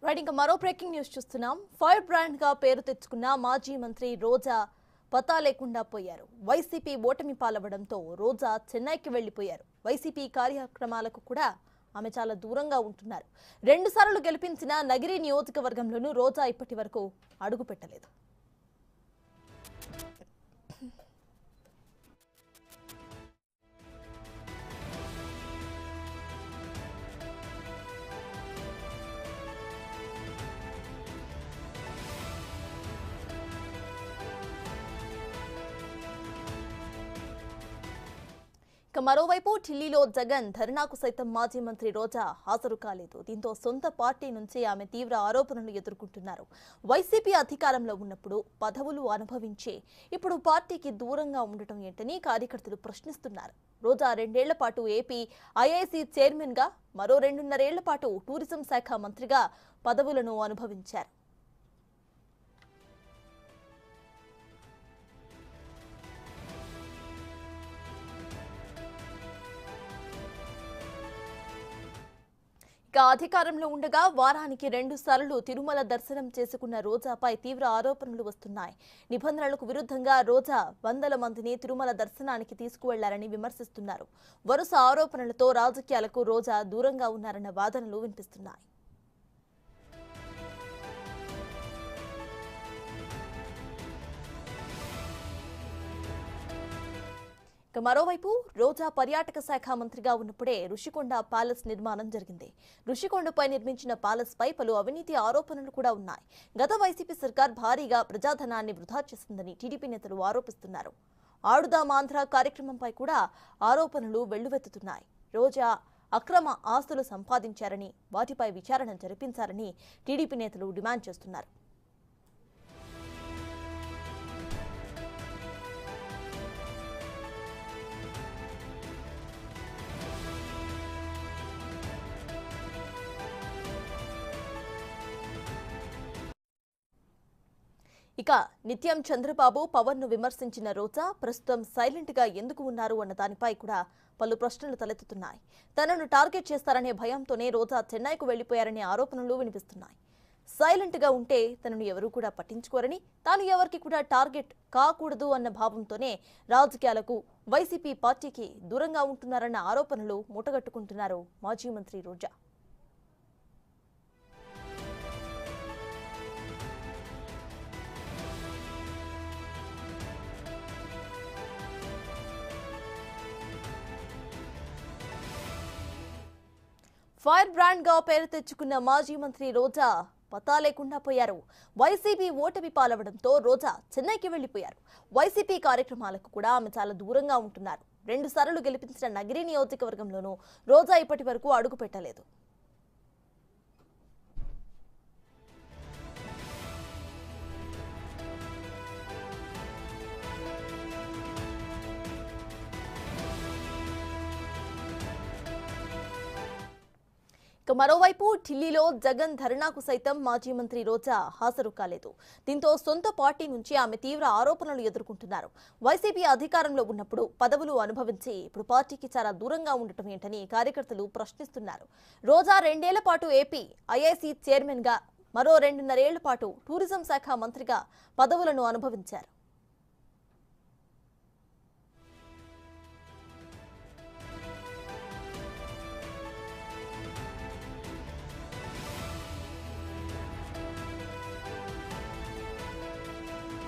ఇంకా మరో breaking news చూస్తున్నాం. ఫైర్ బ్రాండ్ గా పేరు తెచ్చుకున్న మాజీ మంత్రి రోజా పతా లేకుండా పోయారు. వైసీపీ ఓటమి పాలవడంతో రోజా చెన్నైకి వెళ్లిపోయారు. వైసీపీ కార్యక్రమాలకు కూడా ఆమె చాలా దూరంగా ఉంటున్నారు. 2 సార్లు గెలిపించిన నగిరి నియోజకవర్గంలోనూ రోజా ఇప్పటి వరకు అడుగు పెట్టలేదు. మరోవైపు ఢిల్లీలో జగన్ ధర్నాకు సైతం మాజీ మంత్రి రోజా హాజరు కాలేదు. దీంతో సొంత పార్టీ నుంచి ఆమె తీవ్ర ఆరోపణలు ఎదుర్కొంటున్నారు. వైసీపీ అధికారంలో ఉన్నప్పుడు పదవులు అనుభవించి ఇప్పుడు పార్టీకి దూరంగా ఉండటం ఏంటని కార్యకర్తలు ప్రశ్నిస్తున్నారు. రోజా 2 ఏళ్ల పాటు ఏపీ ఐఐసీ చైర్మన్ గా, మరో 2.5 ఏళ్ల పాటు టూరిజం శాఖ మంత్రిగా పదవులను అనుభవించారు. అధికారంలో ఉండగా వారానికి 2 సార్లు తిరుమల దర్శనం చేసుకున్న రోజాపై తీవ్ర ఆరోపణలు వస్తున్నాయి. నిబంధనలకు విరుద్ధంగా రోజా వందల మందిని తిరుమల దర్శనానికి తీసుకువెళ్లారని విమర్శిస్తున్నారు. వరుస ఆరోపణలతో రాజకీయాలకు రోజా దూరంగా ఉన్నారన్న వాదనలు వినిపిస్తున్నాయి. మరోవైపు రోజా పర్యాటక శాఖ మంత్రిగా ఉన్నప్పుడే రుషికొండ ప్యాలెస్ నిర్మాణం జరిగింది. రుషికొండపై నిర్మించిన ప్యాలెస్ పై పలు అవినీతి ఆరోపణలు కూడా ఉన్నాయి. గత వైసీపీ సర్కార్ భారీగా ప్రజాధనాన్ని వృధా చేసిందని టీడీపీ నేతలు ఆరోపిస్తున్నారు. ఆడుదాం ఆంధ్ర కార్యక్రమంపై కూడా ఆరోపణలు వెల్లువెత్తుతున్నాయి. రోజా అక్రమ ఆస్తులు సంపాదించారని, వాటిపై విచారణ జరిపించాలని టీడీపీ నేతలు డిమాండ్ చేస్తున్నారు. నిత్యం చంద్రబాబు పవన్ ను విమర్శించిన రోజా ప్రస్తుతం సైలెంట్ గా ఎందుకు ఉన్నారు అన్న దానిపై కూడా పలు ప్రశ్నలు తలెత్తుతున్నాయి. తనను టార్గెట్ చేస్తారనే భయంతోనే రోజా చెన్నైకు వెళ్లిపోయారనే ఆరోపణలు వినిపిస్తున్నాయి. సైలెంట్ గా ఉంటే తనను ఎవరూ కూడా పట్టించుకోరని, తాను ఎవరికి కూడా టార్గెట్ కాకూడదు అన్న భావంతోనే రాజకీయాలకు, వైసీపీ పార్టీకి దూరంగా ఉంటున్నారన్న ఆరోపణలు మూటగట్టుకుంటున్నారు మాజీ మంత్రి రోజా. ఫైర్ బ్రాండ్ గా పేరు తెచ్చుకున్న మాజీ మంత్రి రోజా పతా లేకుండా పోయారు. వైసీపీ ఓటమి పాలవడంతో రోజా చెన్నైకి వెళ్లిపోయారు. వైసీపీ కార్యక్రమాలకు కూడా ఆమె చాలా దూరంగా ఉంటున్నారు. 2 సార్లు గెలిపించిన నగిరి నియోజకవర్గంలోనూ రోజా ఇప్పటి వరకు అడుగు పెట్టలేదు. మరోవైపు ఢిల్లీలో జగన్ ధర్నాకు సైతం మాజీ మంత్రి రోజా హాజరు కాలేదు. దీంతో సొంత పార్టీ నుంచి ఆమె తీవ్ర ఆరోపణలు ఎదుర్కొంటున్నారు. వైసీపీ అధికారంలో ఉన్నప్పుడు పదవులు అనుభవించి ఇప్పుడు పార్టీకి చాలా దూరంగా ఉండటం ఏంటని కార్యకర్తలు ప్రశ్నిస్తున్నారు. రోజా 2 ఏళ్ల పాటు ఏపీ ఐఐసీ చైర్మన్ గా, మరో 2.5 ఏళ్ల పాటు టూరిజం శాఖ మంత్రిగా పదవులను అనుభవించారు.